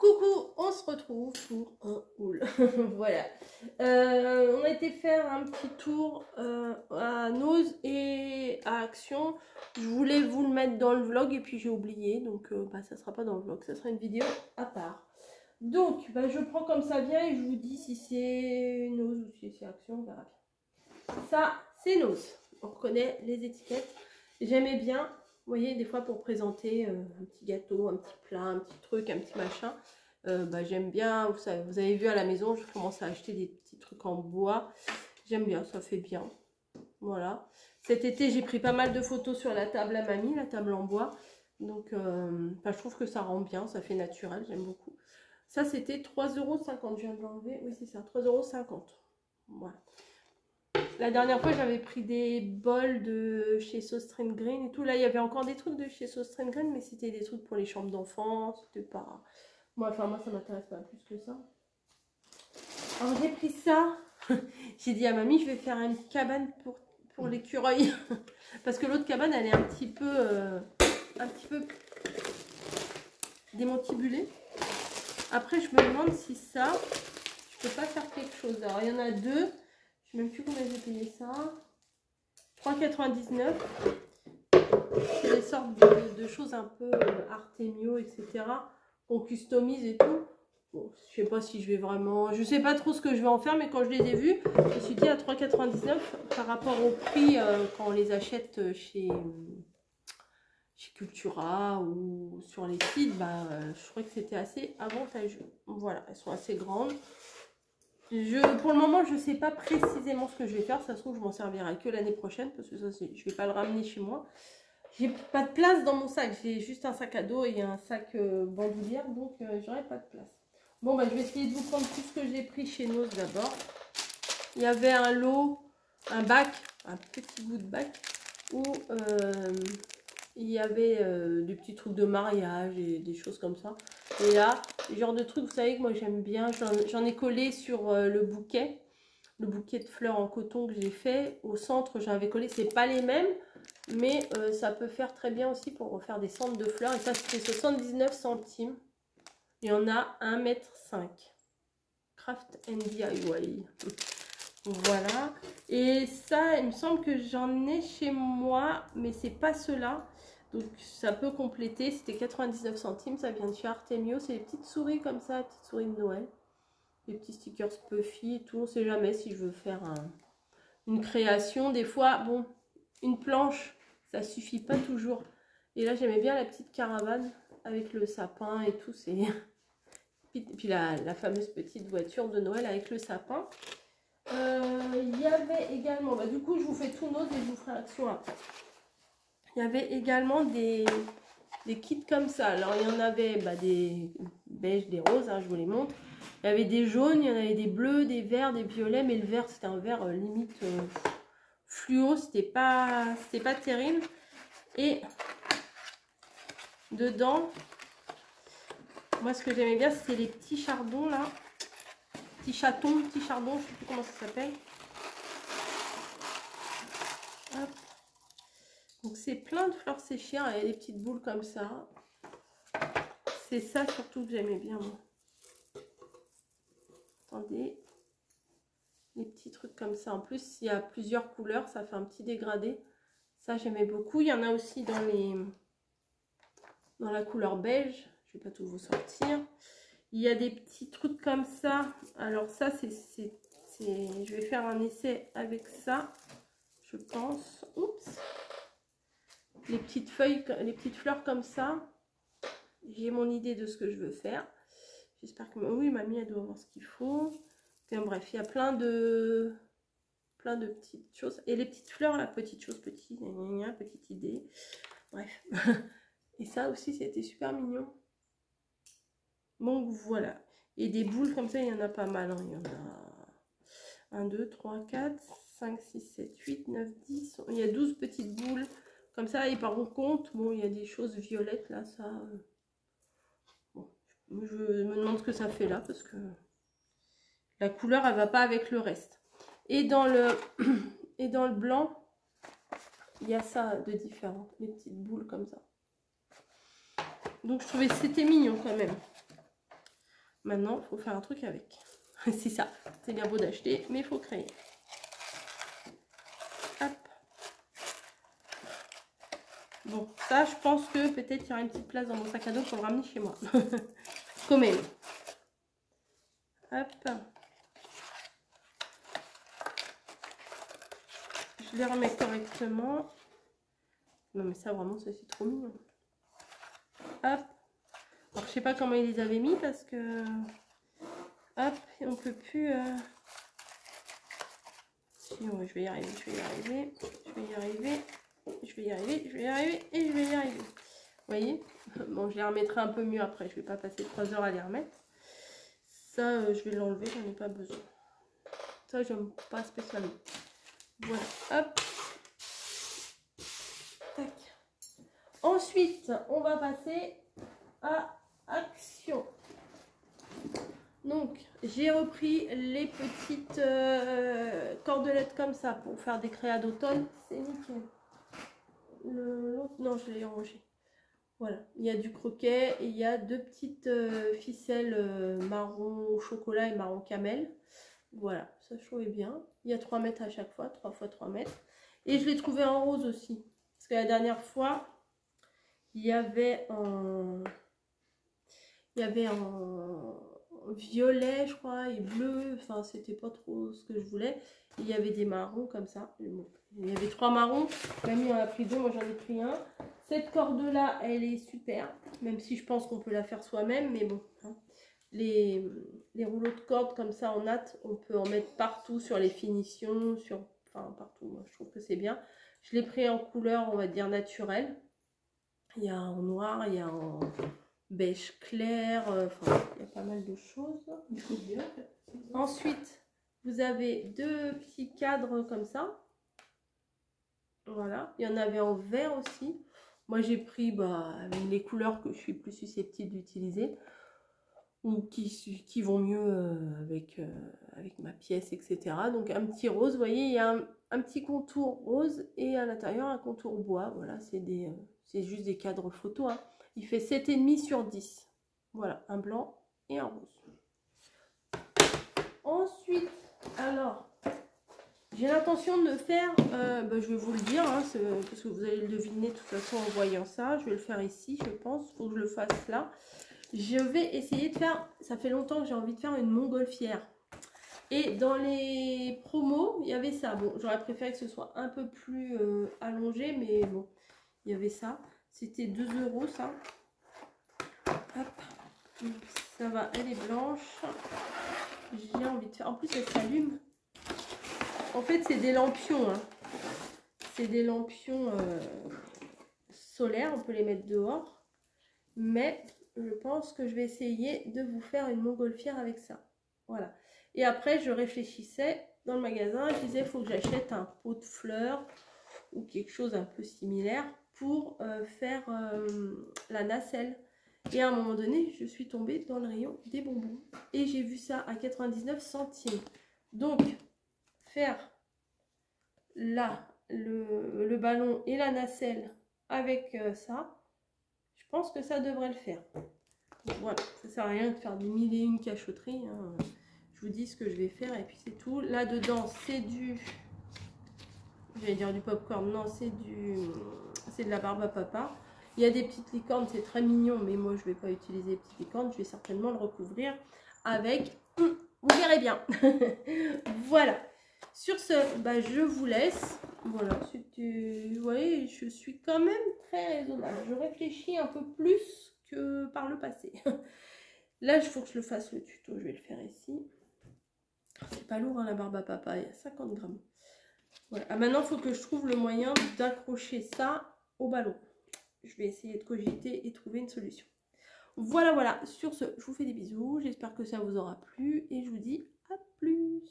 Coucou, on se retrouve pour un haul. Voilà. On a été faire un petit tour à Noz et à Action. Je voulais vous le mettre dans le vlog et puis j'ai oublié. Donc ça sera pas dans le vlog, ça sera une vidéo à part. Donc je prends comme ça vient et je vous dis si c'est Noz ou si c'est Action, on verra bien. Ça, c'est Noz. On reconnaît les étiquettes. J'aimais bien. Vous voyez, des fois pour présenter un petit gâteau, un petit plat, un petit truc, un petit machin, j'aime bien, vous savez, vous avez vu à la maison, je commence à acheter des petits trucs en bois. J'aime bien, ça fait bien. Voilà. Cet été, j'ai pris pas mal de photos sur la table à mamie, la table en bois. Donc, je trouve que ça rend bien, ça fait naturel, j'aime beaucoup. Ça, c'était 3,50 €. Je viens de l'enlever. Oui, c'est ça, 3,50 €. Voilà. La dernière fois, j'avais pris des bols de chez Sostrine Green et tout. Là, il y avait encore des trucs de chez Sostrine Green, mais c'était des trucs pour les chambres d'enfants. C'était pas... moi, ça m'intéresse pas plus que ça. Alors, j'ai pris ça. J'ai dit à mamie, je vais faire une cabane pour l'écureuil. Parce que l'autre cabane, elle est un petit peu démontibulée. Après, je me demande si ça, je peux pas faire quelque chose. Alors, il y en a deux. Je ne sais même plus combien j'ai payé ça. 3,99 €. C'est des sortes de choses un peu Artemio, etc. qu'on customise et tout. Bon, je sais pas si je vais vraiment... je sais pas trop ce que je vais en faire, mais quand je les ai vus, je me suis dit à 3,99 € par rapport au prix quand on les achète chez Cultura ou sur les sites, je trouvais que c'était assez avantageux. Voilà, elles sont assez grandes. Pour le moment, je ne sais pas précisément ce que je vais faire. Ça se trouve, je m'en servirai que l'année prochaine parce que ça, je ne vais pas le ramener chez moi. J'ai pas de place dans mon sac. J'ai juste un sac à dos et un sac bandoulière, donc j'aurai pas de place. Bon, je vais essayer de vous prendre tout ce que j'ai pris chez Noz d'abord. Il y avait un lot, un bac, un petit bout de bac où il y avait des petits trucs de mariage et des choses comme ça. Et là, le genre de trucs, vous savez que moi j'aime bien, j'en ai collé sur le bouquet de fleurs en coton que j'ai fait. Au centre, j'avais collé, c'est pas les mêmes, mais ça peut faire très bien aussi pour faire des centres de fleurs. Et ça, c'était 79 centimes. Il y en a 1,5 m. Craft and DIY. Voilà. Et ça, il me semble que j'en ai chez moi, mais c'est pas ceux-là. Donc ça peut compléter. C'était 99 centimes. Ça vient de chez Artemio. C'est des petites souris comme ça, petites souris de Noël. Des petits stickers Puffy et tout. On ne sait jamais si je veux faire une création. Des fois, bon, une planche, ça suffit pas toujours. Et là, j'aimais bien la petite caravane avec le sapin et tout. Et puis la fameuse petite voiture de Noël avec le sapin. Il y avait également, du coup, je vous fais tout Noz et je vous ferai Action après. Il y avait également des kits comme ça. Alors, il y en avait des beiges, des roses, je vous les montre. Il y avait des jaunes, il y en avait des bleus, des verts, des violets, mais le vert, c'était un vert limite fluo, c'était pas terrible. Et dedans, moi, ce que j'aimais bien, c'était les petits chardons, là. Petits chatons, petits chardons, je sais plus comment ça s'appelle. Hop. Donc, c'est plein de fleurs séchées, il y a des petites boules comme ça. C'est ça surtout que j'aimais bien, moi. Attendez. Les petits trucs comme ça. En plus, il y a plusieurs couleurs, ça fait un petit dégradé. Ça, j'aimais beaucoup. Il y en a aussi dans la couleur beige. Je vais pas tout vous sortir. Il y a des petits trucs comme ça. Alors ça, je vais faire un essai avec ça, je pense. Oups. Les petites feuilles, les petites fleurs comme ça. J'ai mon idée de ce que je veux faire. J'espère que... oui, mamie, elle doit avoir ce qu'il faut. Enfin, bref, il y a plein de petites choses. Et les petites fleurs, la petite chose, petite idée. Bref. Et ça aussi, c'était super mignon. Donc voilà. Et des boules comme ça, il y en a pas mal. Il y en a 1, 2, 3, 4, 5, 6, 7, 8, 9, 10. Il y a 12 petites boules comme ça. Et par contre, bon, il y a des choses violettes là. Ça, bon, je me demande ce que ça fait là parce que la couleur, elle va pas avec le reste. Et dans le blanc, il y a ça de différent. Les petites boules comme ça. Donc je trouvais que c'était mignon quand même. Maintenant, il faut faire un truc avec. C'est ça. C'est bien beau d'acheter, mais il faut créer. Hop. Bon, ça, je pense que peut-être il y aura une petite place dans mon sac à dos pour le ramener chez moi. Quand même. Hop. Je les remets correctement. Non, mais ça, vraiment, ça, c'est trop mignon. Hop. Alors, je sais pas comment ils les avaient mis parce que... Hop, on peut plus... Si, ouais, je vais y arriver, je vais y arriver, je vais y arriver, je vais y arriver, je vais y arriver et je vais y arriver. Vous voyez? Bon, je les remettrai un peu mieux après, je vais pas passer 3 heures à les remettre. Ça, je vais l'enlever, j'en ai pas besoin. Ça, j'aime pas spécialement. Voilà, hop. Tac. Ensuite, on va passer à action. Donc, j'ai repris les petites cordelettes comme ça pour faire des créas d'automne. C'est nickel. L'autre, non, je l'ai rangé. Voilà, il y a du croquet et il y a 2 petites ficelles marron chocolat et marron camel. Voilà, ça je trouvais bien. Il y a 3 mètres à chaque fois, 3 x 3 mètres. Et je l'ai trouvé en rose aussi. Parce que la dernière fois, il y avait en violet, je crois, et bleu. Enfin, c'était pas trop ce que je voulais. Il y avait des marrons comme ça. Bon, il y avait 3 marrons. Mamie en a pris 2, moi j'en ai pris un. Cette corde-là, elle est super. Même si je pense qu'on peut la faire soi-même. Mais bon, hein. Les rouleaux de corde comme ça en natte, on peut en mettre partout sur les finitions, enfin partout. Moi, je trouve que c'est bien. Je l'ai pris en couleur, on va dire, naturelle. Il y a en noir, il y a en beige clair, enfin, il y a pas mal de choses. Ensuite, vous avez 2 petits cadres comme ça. Voilà, il y en avait en vert aussi. Moi, j'ai pris les couleurs que je suis plus susceptible d'utiliser ou qui vont mieux avec ma pièce, etc. Donc, un petit rose, vous voyez, il y a un petit contour rose et à l'intérieur, un contour bois. Voilà, c'est juste des cadres photos, hein. Il fait 7,5 sur 10. Voilà, un blanc et un rose. Ensuite, alors, j'ai l'intention de faire, je vais vous le dire, hein, parce que vous allez le deviner de toute façon en voyant ça. Je vais le faire ici, je pense. Il faut que je le fasse là. Je vais essayer de faire, ça fait longtemps que j'ai envie de faire une montgolfière. Et dans les promos, il y avait ça. Bon, j'aurais préféré que ce soit un peu plus allongé, mais bon, il y avait ça. C'était 2 € ça. Hop. Ça va, elle est blanche. J'ai envie de faire. En plus, elle s'allume. En fait, c'est des lampions. Hein. C'est des lampions solaires. On peut les mettre dehors. Mais je pense que je vais essayer de vous faire une montgolfière avec ça. Voilà. Et après, je réfléchissais dans le magasin. Je disais, il faut que j'achète un pot de fleurs ou quelque chose un peu similaire pour faire la nacelle. Et à un moment donné, je suis tombée dans le rayon des bonbons. Et j'ai vu ça à 99 centimes. Donc, faire là le ballon et la nacelle avec ça, je pense que ça devrait le faire. Donc, voilà, ça sert à rien de faire des 1001 cachotteries. Hein. Je vous dis ce que je vais faire et puis c'est tout. Là dedans, c'est du... J'allais dire du popcorn. Non, c'est de la barbe à papa. Il y a des petites licornes, c'est très mignon, mais moi je ne vais pas utiliser les petites licornes. Je vais certainement le recouvrir avec... Vous verrez bien. Voilà. Sur ce, je vous laisse. Voilà, vous voyez, je suis quand même très raisonnable. Je réfléchis un peu plus que par le passé. Là, il faut que je le fasse le tuto. Je vais le faire ici. C'est pas lourd, hein, la barbe à papa. Il y a 50 grammes. Voilà. Ah, maintenant, il faut que je trouve le moyen d'accrocher ça au ballon. Je vais essayer de cogiter et trouver une solution. Voilà, voilà. Sur ce, je vous fais des bisous. J'espère que ça vous aura plu et je vous dis à plus.